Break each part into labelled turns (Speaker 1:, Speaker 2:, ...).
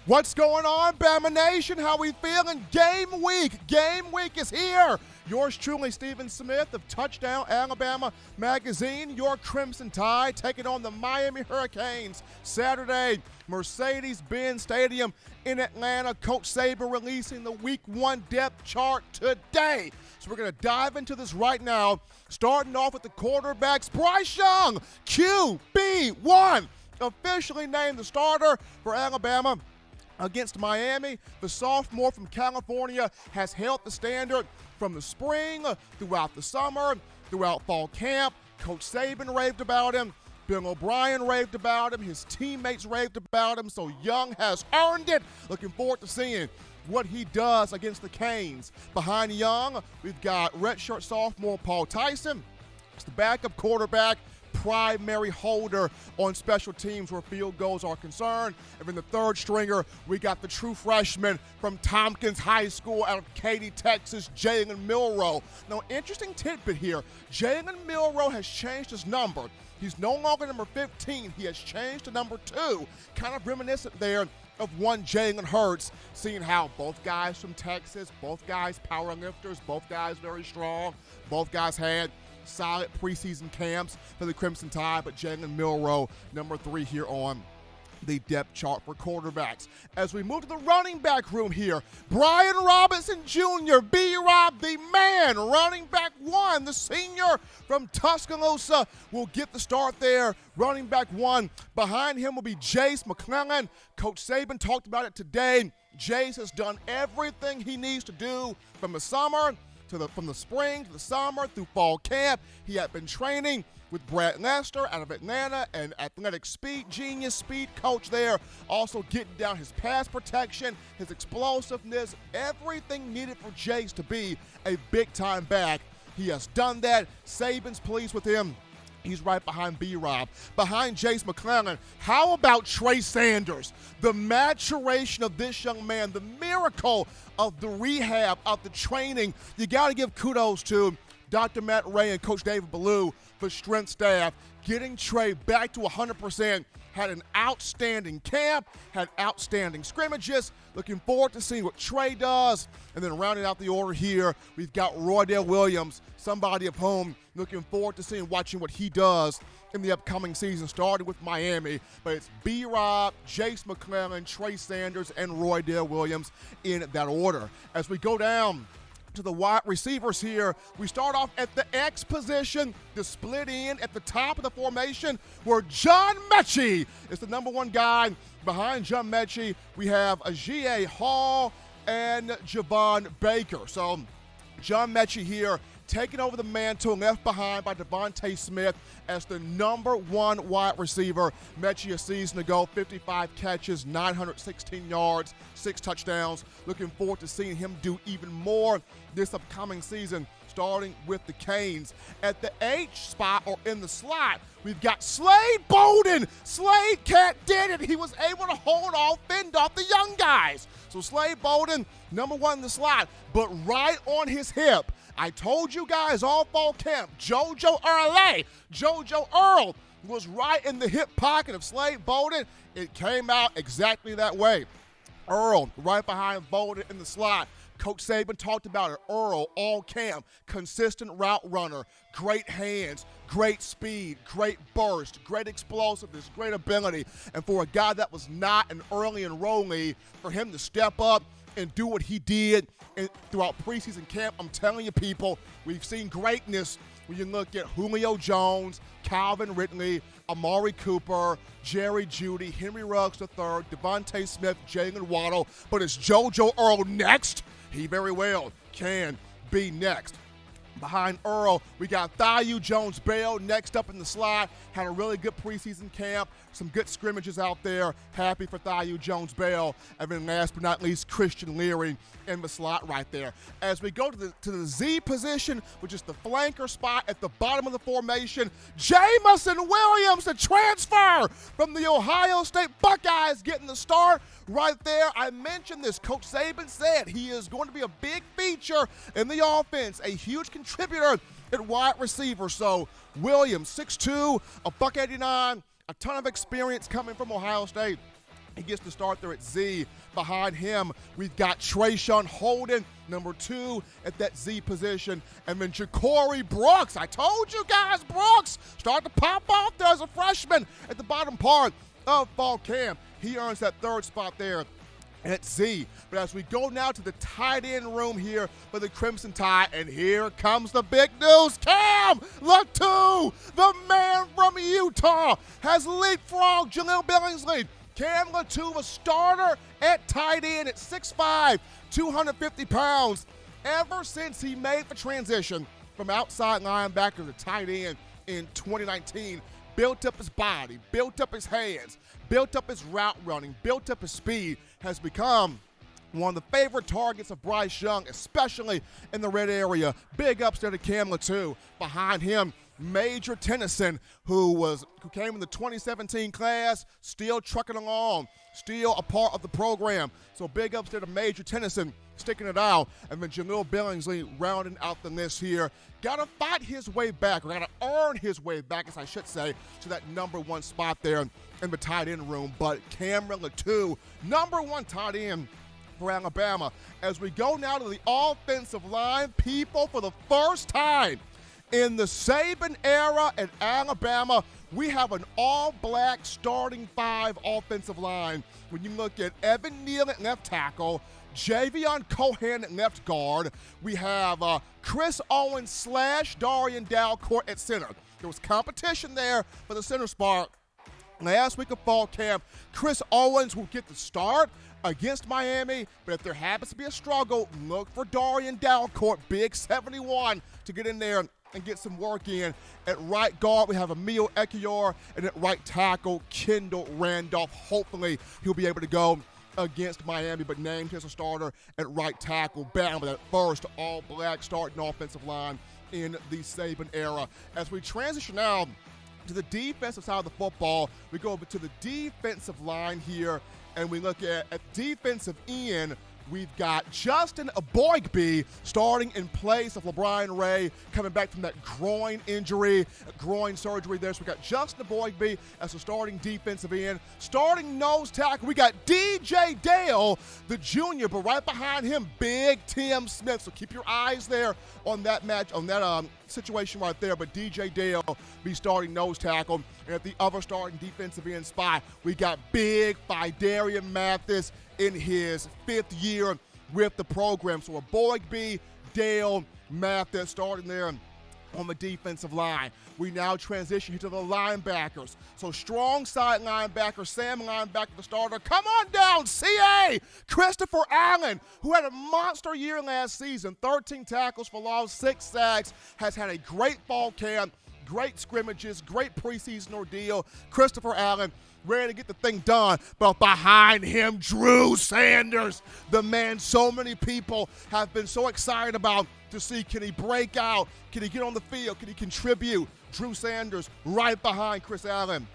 Speaker 1: What's going on, Bama Nation? How we feeling? Game week is here. Yours truly, Stephen Smith of Touchdown Alabama Magazine. Your Crimson Tide taking on the Miami Hurricanes Saturday, Mercedes-Benz Stadium in Atlanta. Coach Saban releasing the Week 1 depth chart today. So we're going to dive into this right now, starting off with the quarterbacks. Bryce Young, QB1, officially named the starter for Alabama against Miami. The sophomore from California has held the standard from the spring, throughout the summer, throughout fall camp. Coach Saban raved about him. Bill O'Brien raved about him. His teammates raved about him. So Young has earned it. Looking forward to seeing what he does against the Canes. Behind Young, we've got redshirt sophomore Paul Tyson. It's the backup quarterback, primary holder on special teams where field goals are concerned. And then the third stringer, we got the true freshman from Tompkins High School out of Katy, Texas, Jalen Milroe. Now, interesting tidbit here. Jalen Milroe has changed his number. He's no longer number 15. He has changed to number 2. Kind of reminiscent there of one Jalen Hurts, seeing how both guys from Texas, both guys power lifters, both guys very strong, both guys had solid preseason camps for the Crimson Tide, but Jalen Milroe, number 3 here on the depth chart for quarterbacks. As we move to the running back room here, Brian Robinson Jr., B-Rob, the man, running back 1, the senior from Tuscaloosa, will get the start there. Running back 1. Behind him will be Jace McClellan. Coach Saban talked about it today. Jace has done everything he needs to do from the summer from the spring to the summer through fall camp. He had been training with Brad Lester out of Atlanta, an athletic speed genius, speed coach there. Also getting down his pass protection, his explosiveness, everything needed for Jace to be a big-time back. He has done that. Saban's pleased with him. He's right behind B-Rob. Behind Jace McClellan, how about Trey Sanders? The maturation of this young man, the miracle of the rehab, of the training. You got to give kudos to Dr. Matt Ray and Coach David Ballou, the strength staff, getting Trey back to 100%. Had an outstanding camp, had outstanding scrimmages. Looking forward to seeing what Trey does. And then rounding out the order here, we've got Roydell Williams, somebody of whom looking forward to seeing, watching what he does in the upcoming season, starting with Miami. But it's B-Rob, Jace McClellan, Trey Sanders, and Roydell Williams in that order. As we go down to the wide receivers here, we start off at the X position, the split in at the top of the formation, where John Mechie is the number 1 guy. Behind John Mechie, we have Ajiye Hall and Javon Baker. So John Mechie here taking over the mantle left behind by Devontae Smith as the number 1 wide receiver. Mechie a season ago, 55 catches, 916 yards, 6 touchdowns. Looking forward to seeing him do even more this upcoming season, starting with the Canes. At the H spot, or in the slot, we've got Slade Bolden. Slade Cat did it. He was able to fend off the young guys. So Slade Bolden, number 1 in the slot, but right on his hip. I told you guys all fall camp, JoJo Earl was right in the hip pocket of Slade Bolden. It came out exactly that way. Earl right behind Bolden in the slot. Coach Saban talked about it. Earl all camp, consistent route runner, great hands, great speed, great burst, great explosiveness, great ability. And for a guy that was not an early enrollee, for him to step up and do what he did throughout preseason camp, I'm telling you, people, we've seen greatness when you look at Julio Jones, Calvin Ridley, Amari Cooper, Jerry Jeudy, Henry Ruggs III, Devontae Smith, Jalen Waddle. But is JoJo Earl next? He very well can be next. Behind Earl, we got Thaiu Jones-Bell next up in the slot. Had a really good preseason camp, some good scrimmages out there. Happy for Thaiu Jones-Bell. And then last but not least, Christian Leary in the slot right there. As we go to the Z position, which is the flanker spot at the bottom of the formation, Jameson Williams, the transfer from the Ohio State Buckeyes, getting the start right there. I mentioned this. Coach Saban said he is going to be a big feature in the offense, a huge contributor at wide receiver. So Williams, 6'2", $189, a ton of experience coming from Ohio State. He gets to start there at Z. Behind him, we've got Trayshawn Holden, number 2 at that Z position. And then Ja'Cory Brooks. I told you guys, Brooks starting to pop off there as a freshman at the bottom part of fall camp. He earns that 3rd spot there at Z. But as we go now to the tight end room here for the Crimson Tide, and here comes the big news. Cam Latu, the man from Utah, has leapfrogged Jahleel Billingsley. Cam Latu, a starter at tight end at 6'5", 250 pounds. Ever since he made the transition from outside linebacker to tight end in 2019, built up his body, built up his hands, built up his route running, built up his speed, has become one of the favorite targets of Bryce Young, especially in the red area. Big ups there to Cam Latu. Behind him, Major Tennyson, who came in the 2017 class, still trucking along, still a part of the program. So big ups there to Major Tennyson, sticking it out. And then Jahleel Billingsley rounding out the list here. Got to fight his way back, or got to earn his way back, as I should say, to that number 1 spot there in the tight end room. But Cameron Latu, number 1 tight end for Alabama. As we go now to the offensive line, people, for the first time in the Saban era at Alabama, we have an all-black starting 5 offensive line. When you look at Evan Neal at left tackle, Javion Cohen at left guard, we have Chris Owens / Darian Dalcourt at center. There was competition there for the center spot last week of fall camp. Chris Owens will get the start against Miami, but if there happens to be a struggle, look for Darian Dalcourt, big 71, to get in there and get some work in. At right guard, we have Emil Ekiyor, and at right tackle, Kendall Randolph. Hopefully, he'll be able to go against Miami, but named as a starter at right tackle. Bam, that first all-black starting offensive line in the Saban era. As we transition now to the defensive side of the football, we go over to the defensive line here, and we look at defensive end. We've got Justin Aboigbe starting in place of LeBron Ray, coming back from that groin injury, groin surgery there. So we got Justin Aboigbe as the starting defensive end. Starting nose tackle, we got DJ Dale, the junior, but right behind him, big Tim Smith. So keep your eyes there on that match, on that situation right there. But DJ Dale be starting nose tackle. And at the other starting defensive end spot, we got big Fidarian Mathis in his 5th year with the program. So Aboigbe, Dale, Mathis starting there on the defensive line. We now transition to the linebackers. So strong side linebacker, Sam linebacker, the starter. Come on down, CA! Christopher Allen, who had a monster year last season, 13 tackles for loss, 6 sacks, has had a great fall camp, great scrimmages, great preseason ordeal. Christopher Allen ready to get the thing done, but behind him, Drew Sanders, the man so many people have been so excited about to see. Can he break out? Can he get on the field? Can he contribute? Drew Sanders right behind Chris Allen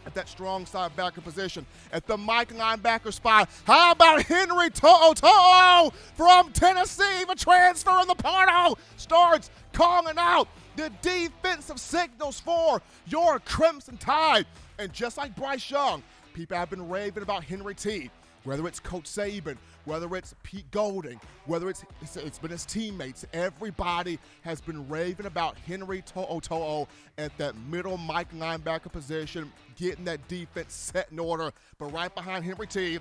Speaker 1: at that strong side backer position. At the Mike linebacker spot, how about Henry To'o from Tennessee? The transfer in the portal starts calling out the defensive signals for your Crimson Tide. And just like Bryce Young, people have been raving about Henry T. Whether it's Coach Saban, whether it's Pete Golding, whether it's been his teammates, everybody has been raving about Henry To'o at that middle Mike linebacker position, getting that defense set in order. But right behind Henry T,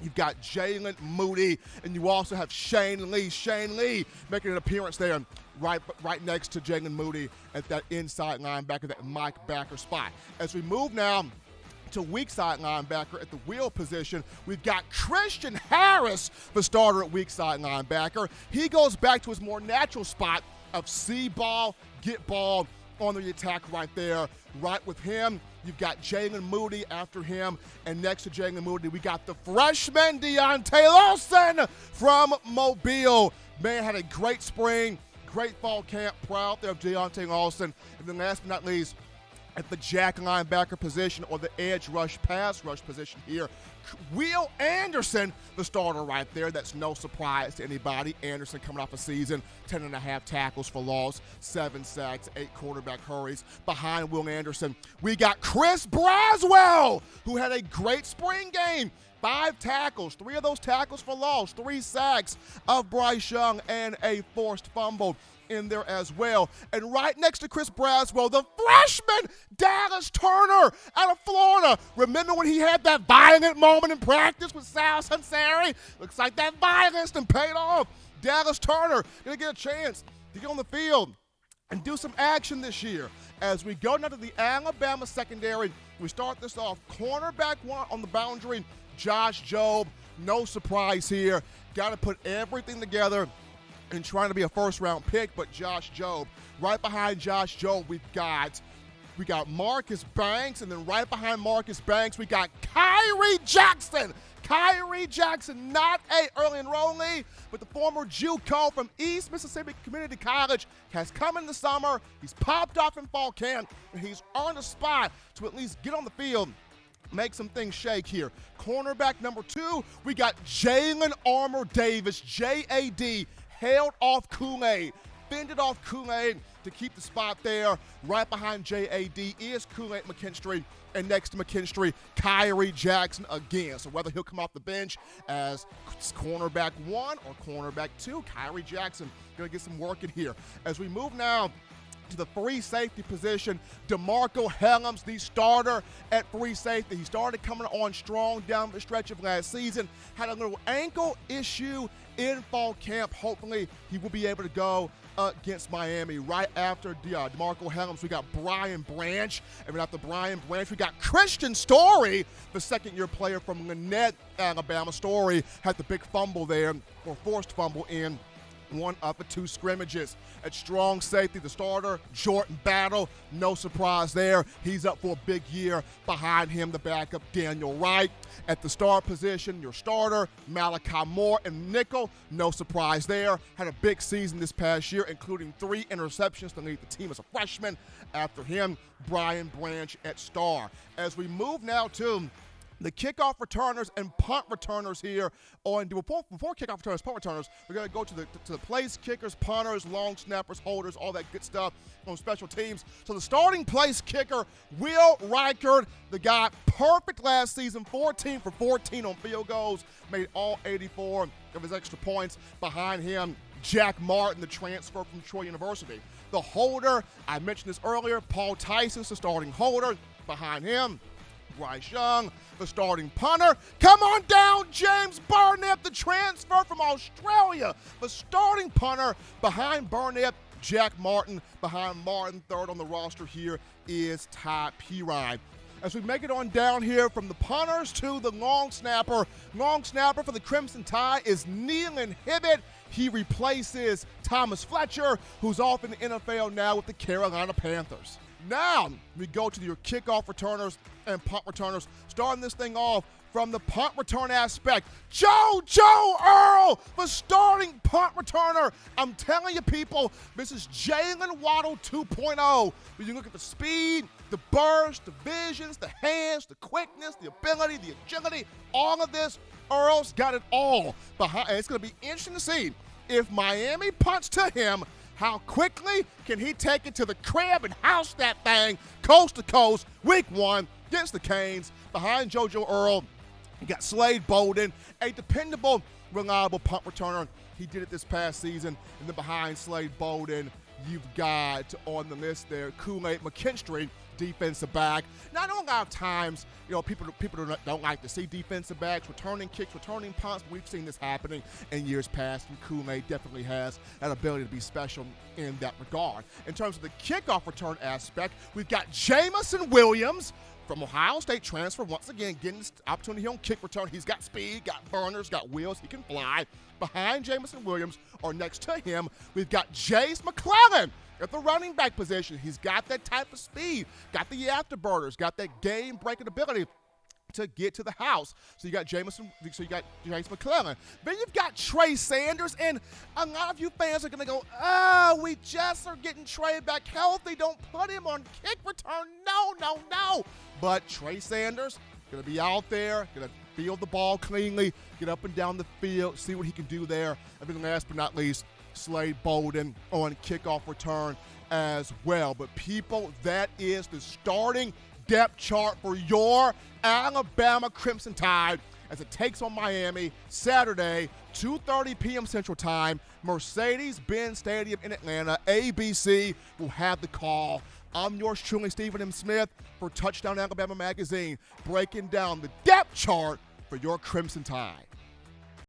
Speaker 1: you've got Jalen Moody, and you also have Shane Lee. Shane Lee making an appearance there right next to Jalen Moody at that inside linebacker, that Mike backer spot. As we move now to weak side linebacker at the wheel position, we've got Christian Harris, the starter at weak side linebacker. He goes back to his more natural spot of see ball, get ball on the attack right there. Right with him, you've got Jalen Moody after him, and next to Jalen Moody, we got the freshman Deontay Lawson from Mobile. Man, had a great spring, great fall camp. Proud there of Deontay Lawson. And then last but not least, at the jack linebacker position, or the edge rush, pass rush position here, Will Anderson, the starter right there. That's no surprise to anybody. Anderson coming off a season, 10.5 tackles for loss, 7 sacks, 8 quarterback hurries. Behind Will Anderson, we got Chris Braswell, who had a great spring game, 5 tackles, 3 of those tackles for loss, 3 sacks of Bryce Young, and a forced fumble in there as well. And right next to Chris Braswell, the freshman Dallas Turner out of Florida. Remember when he had that violent moment in practice with Sal Sunseri? Looks like that violence done paid off. Dallas Turner gonna get a chance to get on the field and do some action this year. As we go now to the Alabama secondary, we start this off. Cornerback 1 on the boundary, Josh Jobe. No surprise here. Got to put everything together and trying to be a first-round pick, but Josh Jobe. Right behind Josh Jobe, we got Marcus Banks, and then right behind Marcus Banks, we got Kyrie Jackson. Kyrie Jackson, not a early enrollee, but the former JUCO from East Mississippi Community College has come in the summer. He's popped off in fall camp, and he's earned a spot to at least get on the field, make some things shake here. Cornerback number 2, we got Jalen Armour Davis, J-A-D, held off Kool-Aid, fended off Kool-Aid to keep the spot there. Right behind J-A-D is Kool-Aid McKinstry, and next to McKinstry, Kyrie Jackson again. So whether he'll come off the bench as cornerback 1 or cornerback 2, Kyrie Jackson going to get some work in here. As we move now to the free safety position, DeMarco Helms, the starter at free safety. He started coming on strong down the stretch of last season, had a little ankle issue in fall camp. Hopefully he will be able to go against Miami. Right after DeMarco Helms, we got Brian Branch. And right after Brian Branch, we got Christian Story, the second-year player from Lynette, Alabama. Story had the big fumble there, or forced fumble in one of the 2 scrimmages. At strong safety, the starter, Jordan Battle. No surprise there. He's up for a big year. Behind him, the backup, Daniel Wright. At the star position, your starter, Malachi Moore, and nickel. No surprise there. Had a big season this past year, including 3 interceptions to lead the team as a freshman. After him, Brian Branch at star. As we move now to the kickoff returners and punt returners here before kickoff returners, punt returners, we're going to go to the place kickers, punters, long snappers, holders, all that good stuff on special teams. So the starting place kicker, Will Reichard, the guy perfect last season, 14 for 14 on field goals, made all 84 of his extra points. Behind him, Jack Martin, the transfer from Troy University. The holder, I mentioned this earlier, Paul Tyson's the starting holder. Behind him, Bryce Young, the starting punter. Come on down, James Burnett, the transfer from Australia, the starting punter. Behind Burnett, Jack Martin. Behind Martin, third on the roster here is Ty Pirine. As we make it on down here from the punters to the long snapper for the Crimson Tide is Nealon Hibbett. He replaces Thomas Fletcher, who's off in the NFL now with the Carolina Panthers. Now we go to your kickoff returners and punt returners. Starting this thing off from the punt return aspect, JoJo Earl, the starting punt returner. I'm telling you, people, this is Jalen Waddle 2.0. When you look at the speed, the burst, the visions, the hands, the quickness, the ability, the agility, all of this, Earl's got it all. And it's going to be interesting to see if Miami punts to him. How quickly can he take it to the crib and house that thing coast to coast week 1 against the Canes? Behind JoJo Earl, you got Slade Bolden, a dependable, reliable punt returner. He did it this past season. And then behind Slade Bolden, you've got on the list there Kool-Aid McKinstry, defensive back. Now, I know a lot of times, people don't like to see defensive backs returning kicks, returning punts. We've seen this happening in years past, and Kool-Aid definitely has that ability to be special in that regard. In terms of the kickoff return aspect, we've got Jamison Williams from Ohio State transfer, once again getting this opportunity here on kick return. He's got speed, got burners, got wheels, he can fly. Behind Jamison Williams, or next to him, we've got Jace McClellan at the running back position. He's got that type of speed, got the afterburners, got that game-breaking ability to get to the house. So you got Jace McClellan. Then you've got Trey Sanders, and a lot of you fans are going to go, we just are getting Trey back healthy. Don't put him on kick return. No. But Trey Sanders going to be out there, going to field the ball cleanly, get up and down the field, see what he can do there. And then last but not least, Slade Bolden on kickoff return as well. But people, that is the starting depth chart for your Alabama Crimson Tide as it takes on Miami Saturday, 2:30 p.m. Central Time, Mercedes-Benz Stadium in Atlanta. ABC will have the call. I'm yours truly, Stephen M. Smith, for Touchdown Alabama Magazine, breaking down the depth chart for your Crimson Tide.